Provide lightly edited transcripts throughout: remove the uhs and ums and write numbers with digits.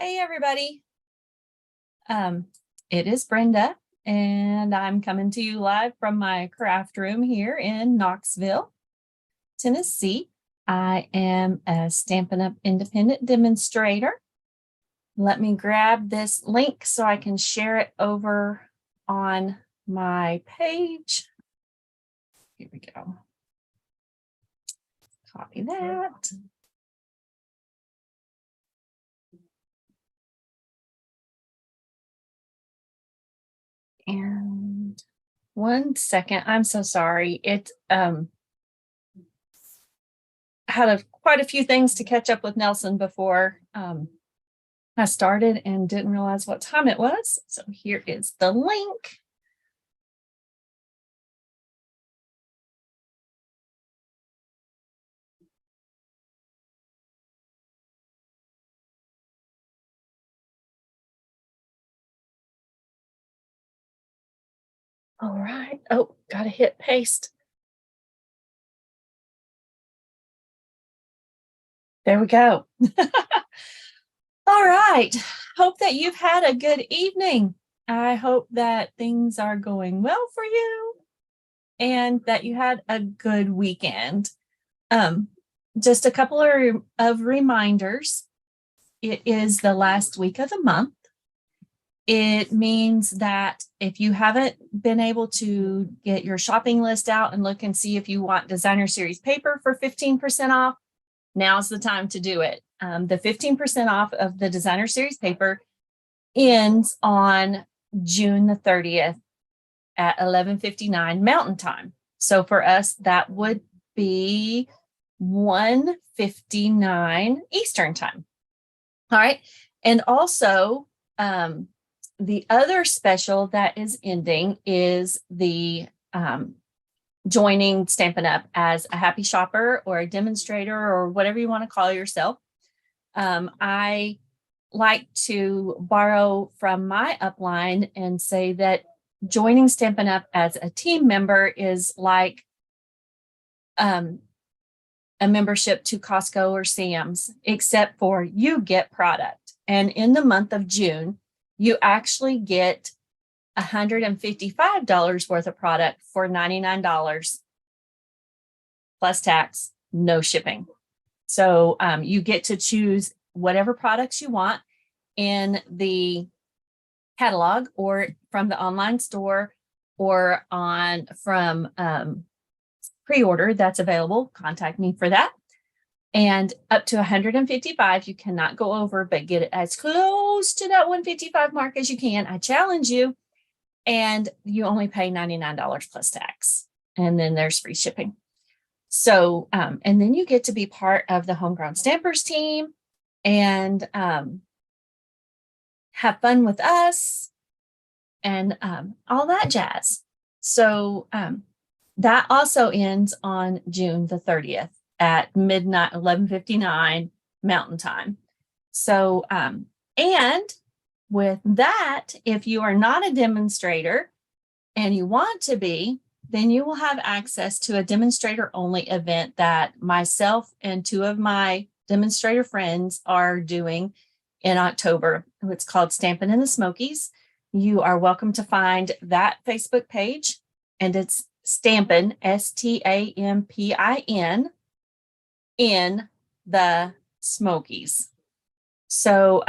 Hey everybody. Um, it is Brenda and I'm coming to you live from my craft room here in Knoxville, Tennessee. I am a Stampin' Up! Independent demonstrator. Let me grab this link so I can share it over on my page. Here we go. Copy that. And 1 second, I'm so sorry. It had quite a few things to catch up with Nelson before I started and didn't realize what time it was. So here is the link. All right. Oh, got to hit paste. There we go. All right. Hope that you've had a good evening. I hope that things are going well for you and that you had a good weekend. Just a couple of reminders. It is the last week of the month. It means that if you haven't been able to get your shopping list out and look and see if you want designer series paper for 15% off, now's the time to do it. The 15% off of the designer series paper ends on June the 30th at 11:59 Mountain Time. So for us, that would be 1:59 Eastern Time. All right. And also, the other special that is ending is the joining Stampin' Up! As a happy shopper or a demonstrator or whatever you want to call yourself. I like to borrow from my upline and say that joining Stampin' Up! As a team member is like a membership to Costco or Sam's, except for you get product. And in the month of June, you actually get $155 worth of product for $99 plus tax, no shipping. So you get to choose whatever products you want in the catalog or from the online store or from pre-order that's available. Contact me for that. And up to 155, you cannot go over, but get it as close to that 155 mark as you can. I challenge you. And you only pay $99 plus tax. And then there's free shipping. So, and then you get to be part of the Homegrown Stampers team and have fun with us and all that jazz. So that also ends on June the 30th. At midnight, 11:59 Mountain Time. So, and with that, if you are not a demonstrator and you want to be, then you will have access to a demonstrator only event that myself and two of my demonstrator friends are doing in October. It's called Stampin' in the Smokies. You are welcome to find that Facebook page, and it's Stampin', Stampin', in the Smokies. So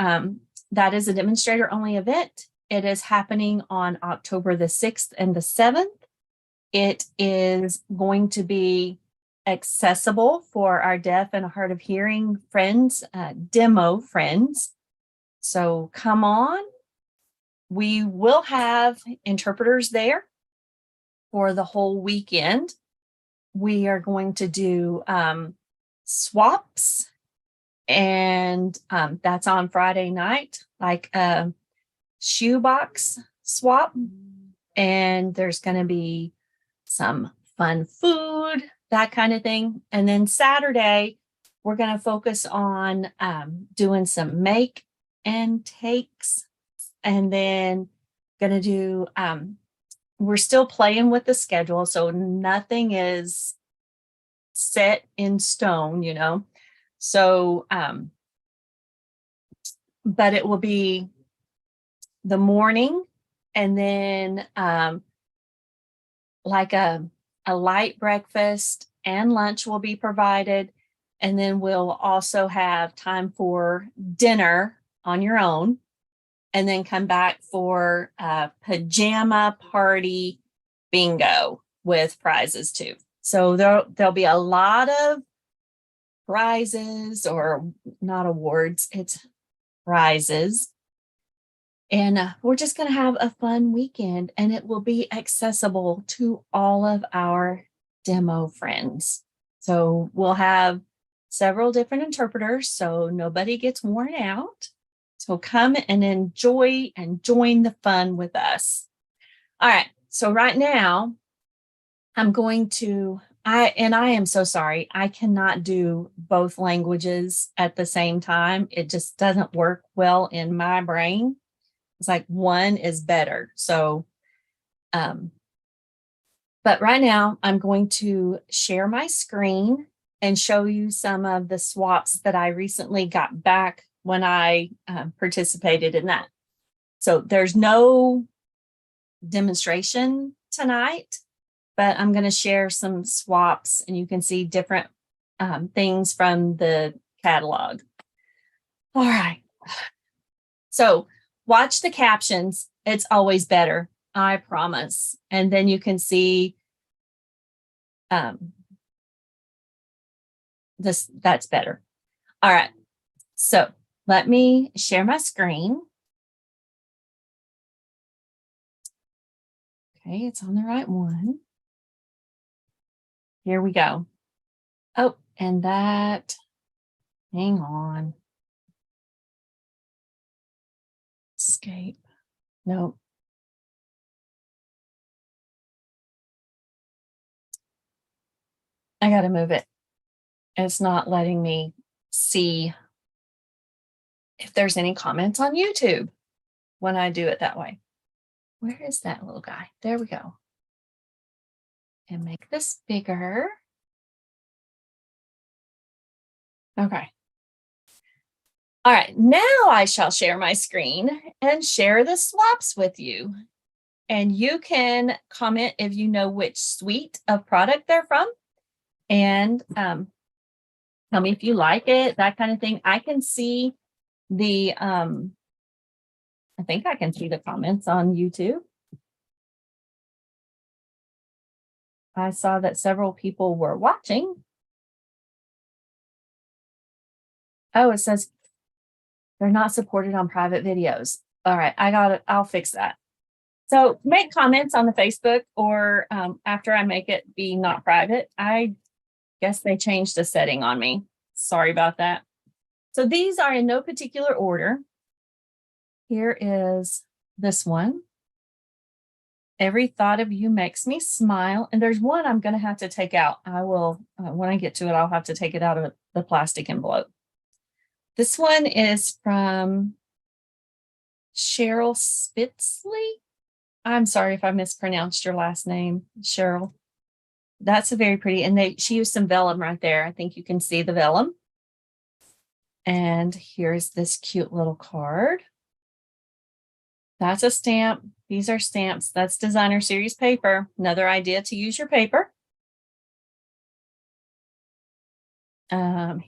that is a demonstrator only event. It is happening on October the 6th and the 7th. It is going to be accessible for our deaf and hard of hearing friends, demo friends. So come on. We will have interpreters there for the whole weekend. We are going to do swaps, and that's on Friday night, like a shoebox swap, and there's going to be some fun food, that kind of thing. And then Saturday we're going to focus on doing some make and takes, and then going to do we're still playing with the schedule, so nothing is set in stone, you know. So but it will be the morning, and then like a light breakfast and lunch will be provided. And then we'll also have time for dinner on your own, and then come back for a pajama party bingo with prizes too. So there'll be a lot of prizes, or not awards, it's prizes. And we're just going to have a fun weekend, and it will be accessible to all of our demo friends. So we'll have several different interpreters, so nobody gets worn out. So come and enjoy and join the fun with us. All right. So right now, I'm going to, I am so sorry. I cannot do both languages at the same time. It just doesn't work well in my brain. It's like one is better. So, but right now I'm going to share my screen and show you some of the swaps that I recently got back when I participated in that. So there's no demonstration tonight, but I'm going to share some swaps, and you can see different things from the catalog. All right. So watch the captions. It's always better, I promise. And then you can see that's better. All right. So let me share my screen. Okay, it's on the right one. Here we go. Oh, and that, hang on. Escape. Nope. I got to move it. It's not letting me see if there's any comments on YouTube when I do it that way. Where is that little guy? There we go. And make this bigger. Okay. All right, now I shall share my screen and share the swaps with you. And you can comment if you know which suite of product they're from, and tell me if you like it, that kind of thing. I can see the, I think I can see the comments on YouTube. I saw that several people were watching. Oh, it says they're not supported on private videos. All right, I got it. I'll fix that. So make comments on the Facebook, or after I make it be not private. I guess they changed the setting on me. Sorry about that. So these are in no particular order. Here is this one. Every thought of you makes me smile. And there's one I'm going to have to take out. I will, when I get to it, I'll have to take it out of the plastic envelope. This one is from Cheryl Spitzley. I'm sorry if I mispronounced your last name, Cheryl. That's a very pretty, and she used some vellum right there. I think you can see the vellum. And here's this cute little card. That's a stamp. These are stamps. That's designer series paper. Another idea to use your paper.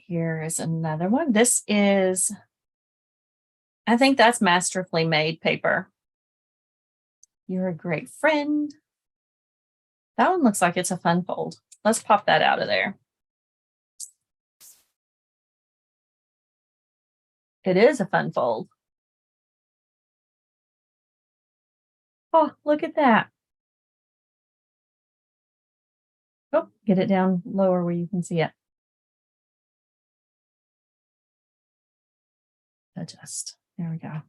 Here is another one. This is, I think that's masterfully made paper. You're a great friend. That one looks like it's a fun fold. Let's pop that out of there. It is a fun fold. Oh, look at that. Oh, get it down lower where you can see it. Adjust. There we go.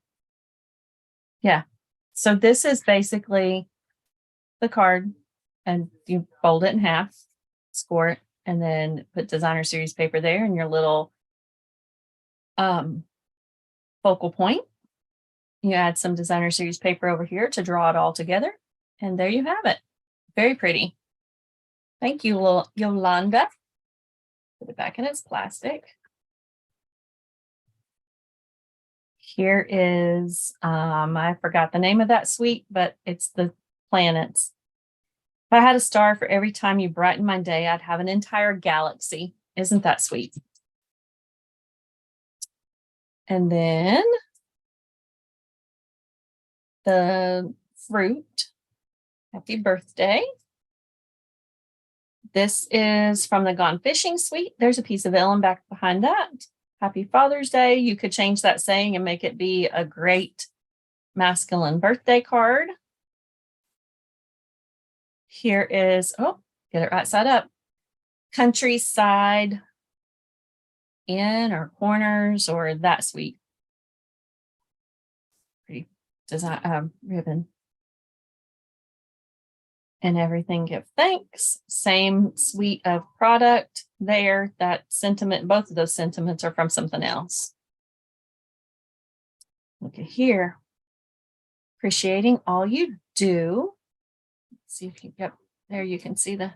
Yeah. So this is basically the card, and you fold it in half, score it, and then put designer series paper there and your little focal point. You add some designer series paper over here to draw it all together. And there you have it. Very pretty. Thank you, Yolanda. Put it back in its plastic. Here is, I forgot the name of that suite, but it's the planets. If I had a star for every time you brighten my day, I'd have an entire galaxy. Isn't that sweet? And then the fruit. Happy birthday. This is from the Gone Fishing suite. There's a piece of vellum back behind that. Happy Father's Day. You could change that saying and make it be a great masculine birthday card. Here is, oh, get it right side up. Countryside in or corners or that suite. Pretty design ribbon. And everything give thanks. Same suite of product there. That sentiment, both of those sentiments are from something else. Look at here. Appreciating all you do. Let's see if you get there, you can see the.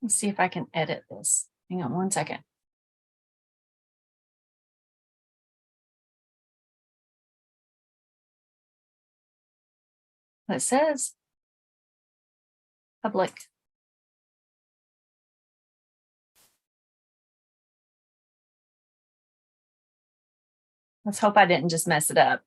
Let's see if I can edit this. Hang on one second. It says public. Let's hope I didn't just mess it up.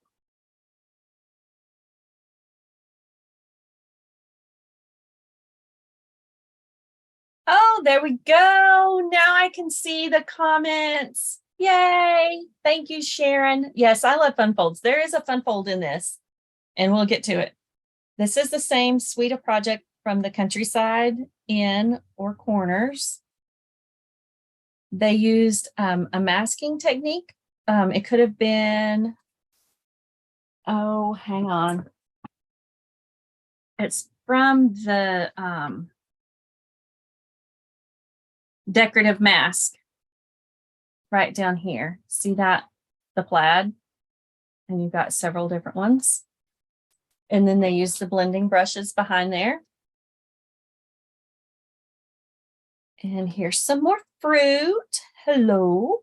Oh, there we go. Now I can see the comments. Yay. Thank you, Sharon. Yes, I love fun folds. There is a fun fold in this, and we'll get to it. This is the same suite of project from the Countryside in or corners. They used a masking technique. It could have been, oh, hang on. It's from the decorative mask right down here. See that? The plaid. And you've got several different ones. And then they use the blending brushes behind there. And here's some more fruit. Hello.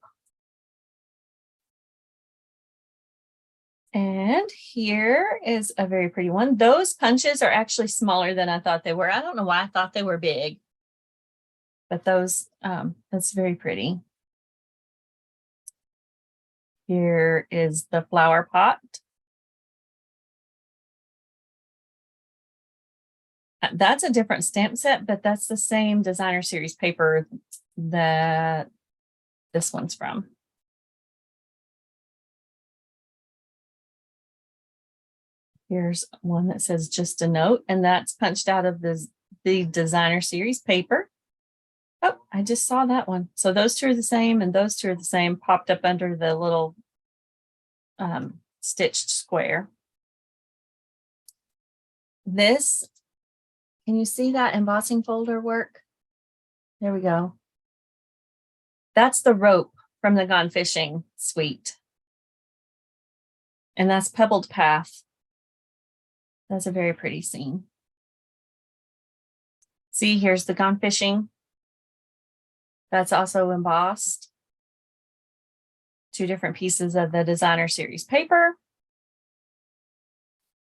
And here is a very pretty one. Those punches are actually smaller than I thought they were. I don't know why I thought they were big. But those, that's very pretty. Here is the flower pot. That's a different stamp set, but that's the same designer series paper that this one's from. Here's one that says just a note, and that's punched out of the designer series paper. Oh, I just saw that one. So those two are the same, and those two are the same, popped up under the little stitched square. This, can you see that embossing folder work? There we go. That's the rope from the Gone Fishing suite. And that's Pebbled Path. That's a very pretty scene. See, here's the Gone Fishing. That's also embossed. Two different pieces of the designer series paper.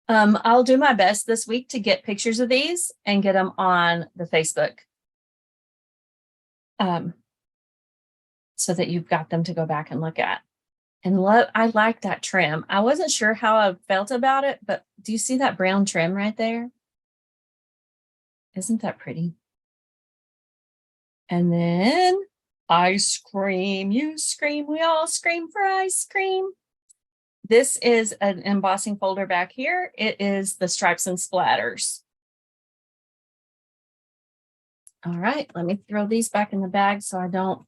I'll do my best this week to get pictures of these and get them on the Facebook. So that you've got them to go back and look at. And I like that trim. I wasn't sure how I felt about it, but do you see that brown trim right there? Isn't that pretty? And then ice cream, you scream, we all scream for ice cream. This is an embossing folder back here. It is the stripes and splatters. All right, let me throw these back in the bag so I don't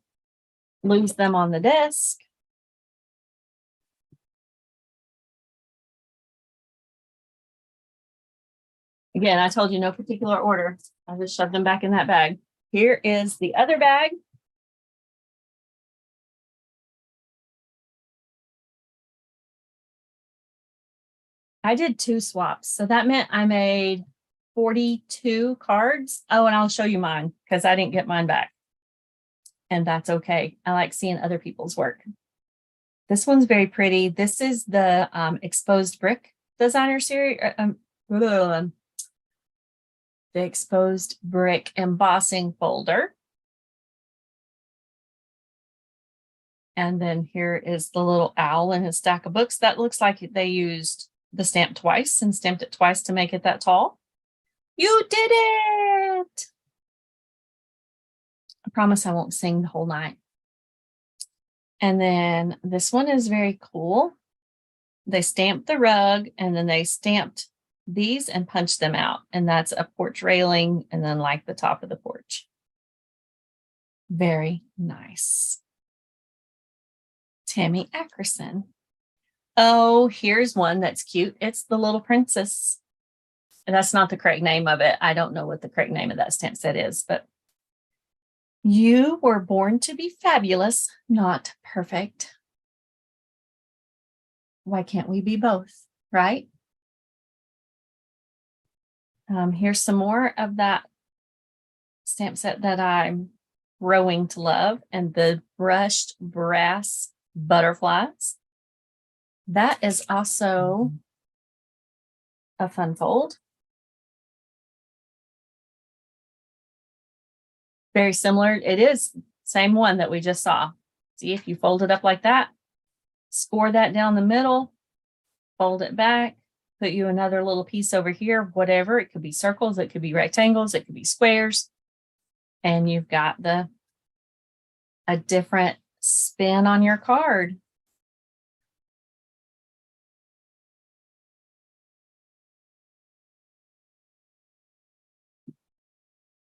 lose them on the desk. Again, I told you no particular order. I just shoved them back in that bag. Here is the other bag. I did 2 swaps. So that meant I made 42 cards. Oh, and I'll show you mine because I didn't get mine back. and that's okay. I like seeing other people's work. This one's very pretty. This is the exposed brick designer series. The exposed brick embossing folder. And then here is the little owl in his stack of books. That looks like they used the stamp twice and stamped it twice to make it that tall. You did it! I promise I won't sing the whole night. And then this one is very cool. They stamped the rug and then they stamped these and punched them out. And that's a porch railing and then like the top of the porch. Very nice. Tammy Ackerson. Oh, here's one that's cute. It's the Little Princess. And that's not the correct name of it. I don't know what the correct name of that stamp set is, but you were born to be fabulous, not perfect. Why can't we be both, right? Here's some more of that stamp set that I'm growing to love, and the brushed brass butterflies. That is also a fun fold. Very similar. It is same one that we just saw. See, if you fold it up like that, score that down the middle, fold it back, put you another little piece over here, whatever. It could be circles, it could be rectangles, it could be squares. And you've got a different spin on your card.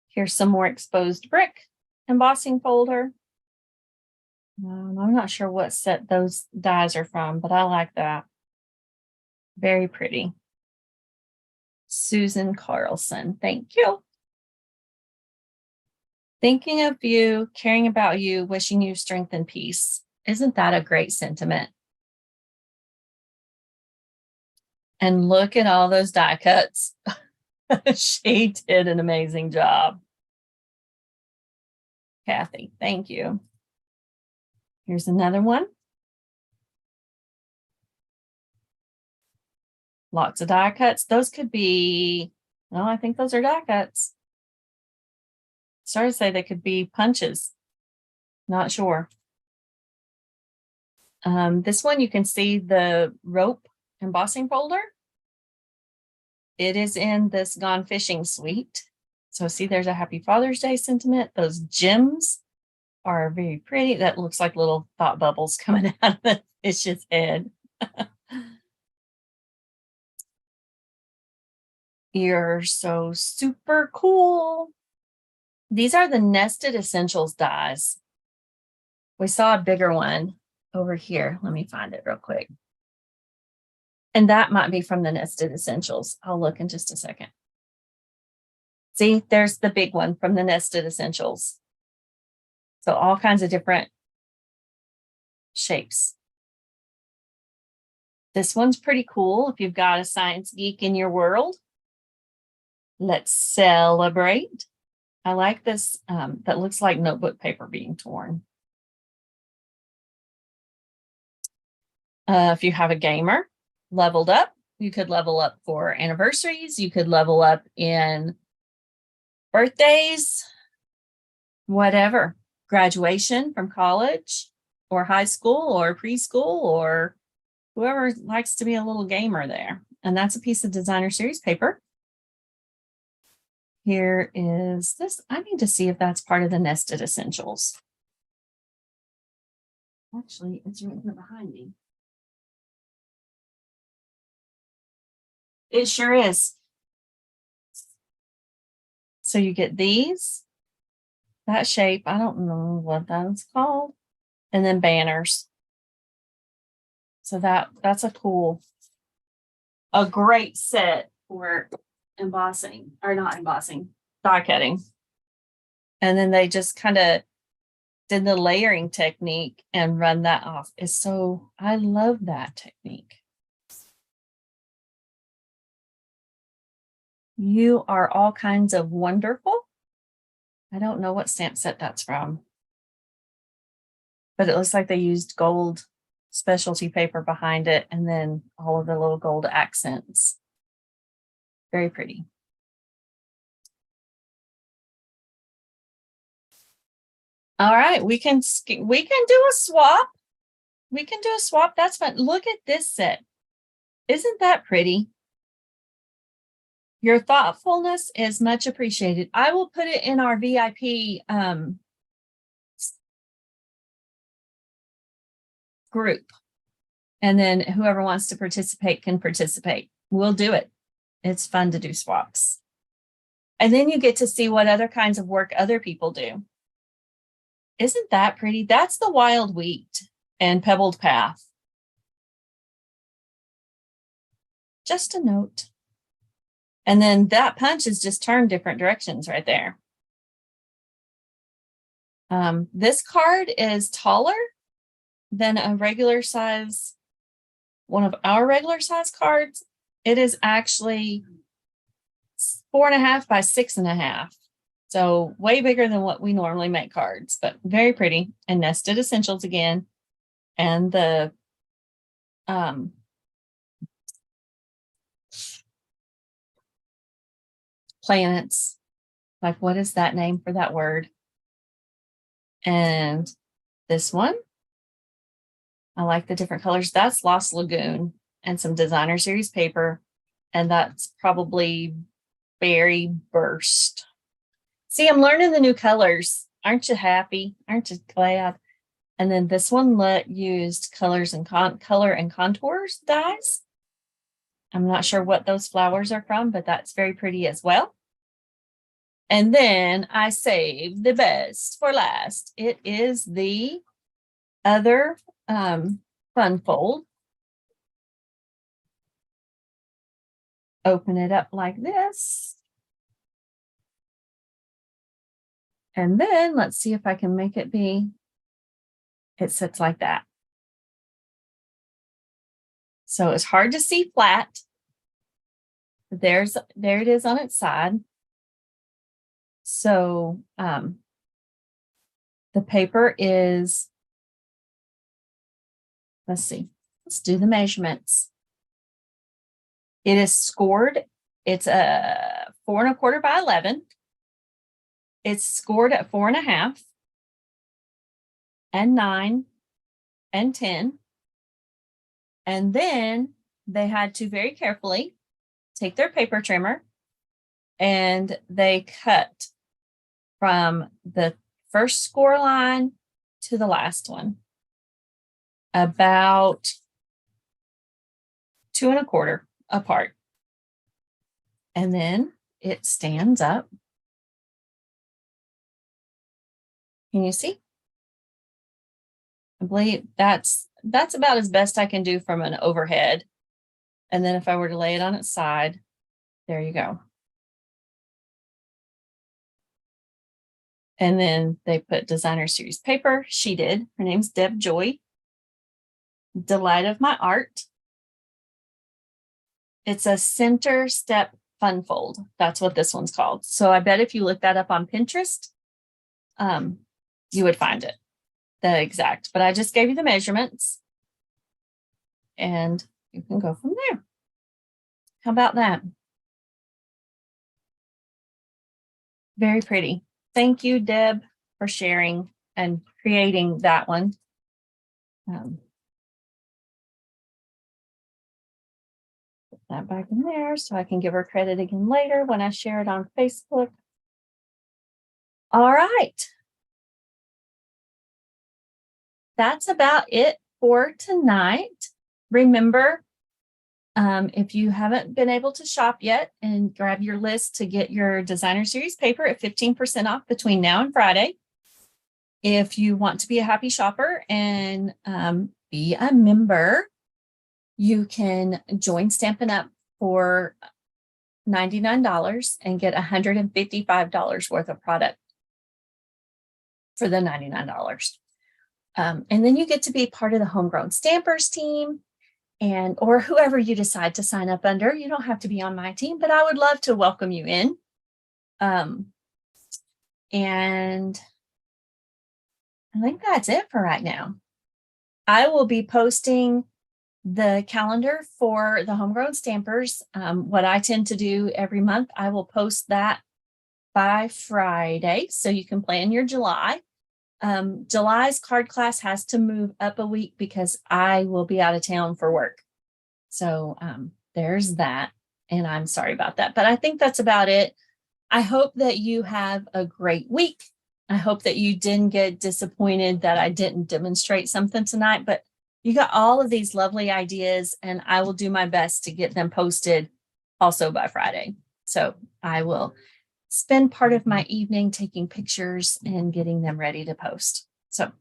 Here's some more exposed brick embossing folder. I'm not sure what set those dies are from, but I like that. Very pretty. Susan Carlson, thank you. Thinking of you, caring about you, wishing you strength and peace. Isn't that a great sentiment? And look at all those die cuts. She did an amazing job. Kathy, thank you. Here's another one. Lots of die cuts. Those could be, well, I think those are die cuts. Sorry to say they could be punches. Not sure. This one, you can see the rope embossing folder. It is in this Gone Fishing suite. So see, there's a Happy Father's Day sentiment. Those gems are very pretty. That looks like little thought bubbles coming out of the fish's head. You're so super cool. These are the Nested Essentials dies. We saw a bigger one over here. Let me find it real quick. And that might be from the Nested Essentials. I'll look in just a second. See, there's the big one from the Nested Essentials. So all kinds of different shapes. This one's pretty cool if you've got a science geek in your world. Let's celebrate. I like this. That looks like notebook paper being torn. If you have a gamer, leveled up, you could level up for anniversaries. You could level up in birthdays, whatever, graduation from college or high school or preschool or whoever likes to be a little gamer there. And that's a piece of designer series paper. Here is this. I need to see if that's part of the Nested Essentials. Actually, it's right here behind me. It sure is. So you get these, that shape. I don't know what that's called. And then banners. So that's a great set for embossing, or not embossing, die cutting. And then they just kind of did the layering technique and run that off. I love that technique. You are all kinds of wonderful. I don't know what stamp set that's from. but it looks like they used gold specialty paper behind it and then all of the little gold accents. Very pretty. All right, we can do a swap. We can do a swap. That's fun. Look at this set. Isn't that pretty? Your thoughtfulness is much appreciated. I will put it in our VIP group. And then whoever wants to participate can participate. We'll do it. It's fun to do swaps. And then you get to see what other kinds of work other people do. Isn't that pretty? That's the wild wheat and pebbled path. Just a note. And then that punch is just turned different directions right there. This card is taller than a regular size, one of our regular size cards. It is actually 4.5 by 6.5. So way bigger than what we normally make cards, but very pretty. And nested essentials again. And the planets, like what is that name for that word? And this one, I like the different colors. That's Lost Lagoon and some designer series paper. And that's probably Berry Burst. See, I'm learning the new colors. Aren't you happy? Aren't you glad? And then this one used colors and color and contours dyes. I'm not sure what those flowers are from, but that's very pretty as well. And then I saved the best for last. It is the other fun fold. Open it up like this. And then let's see if I can make it be, it sits like that. So it's hard to see flat. There it is on its side. So the paper is, let's see, let's do the measurements. It is scored. It's a 4.25 by 11. It's scored at 4.5 and 9 and 10. And then they had to very carefully take their paper trimmer and they cut from the first score line to the last one about 2.25 apart. And then it stands up. Can you see? I believe that's about as best I can do from an overhead. And then if I were to lay it on its side, there you go. And then they put designer series paper. She did. Her name's Deb Joy. Delight of my art. It's a center step fun fold. That's what this one's called. So I bet if you look that up on Pinterest, you would find it, the exact. But I just gave you the measurements and you can go from there. How about that? Very pretty. Thank you, Deb, for sharing and creating that one. Put that back in there so I can give her credit again later when I share it on Facebook. All right. That's about it for tonight. Remember, if you haven't been able to shop yet, and grab your list to get your designer series paper at 15% off between now and Friday. If you want to be a happy shopper and be a member, you can join Stampin' Up for $99 and get $155 worth of product for the $99. And then you get to be part of the Homegrown Stampers team, and or whoever you decide to sign up under. You don't have to be on my team, but I would love to welcome you in. And I think that's it for right now. I will be posting the calendar for the Homegrown Stampers. What I tend to do every month, I will post that by Friday, so you can plan your July. July's card class has to move up a week because I will be out of town for work. So there's that. And I'm sorry about that. But I think that's about it. I hope that you have a great week. I hope that you didn't get disappointed that I didn't demonstrate something tonight, but you got all of these lovely ideas, and I will do my best to get them posted also by Friday. So I will spend part of my evening taking pictures and getting them ready to post. So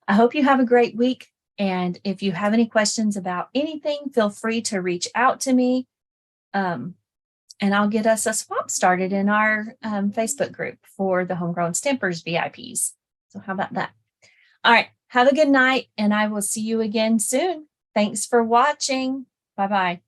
I hope you have a great week. And if you have any questions about anything, feel free to reach out to me. And I'll get us a swap started in our Facebook group for the Homegrown Stampers VIPs. So how about that? All right. Have a good night, and I will see you again soon. Thanks for watching. Bye-bye.